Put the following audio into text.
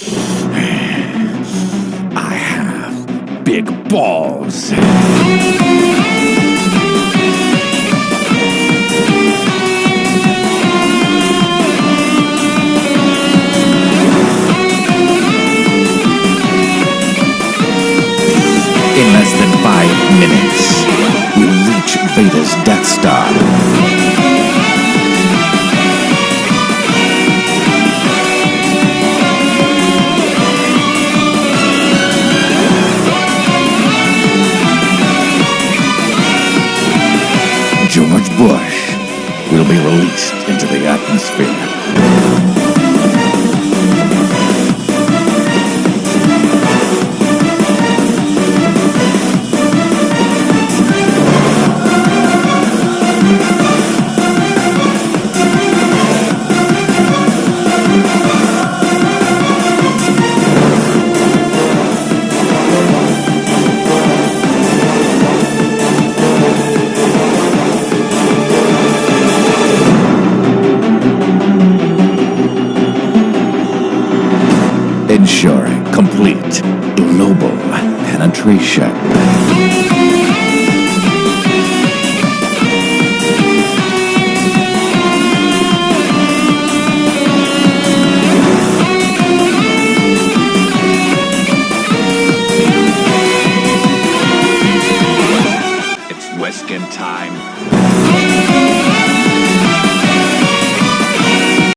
I have big balls. In less than 5 minutes, we'll reach Vader's Death Star. George Bush will be released into the atmosphere. Ensuring complete global penetration.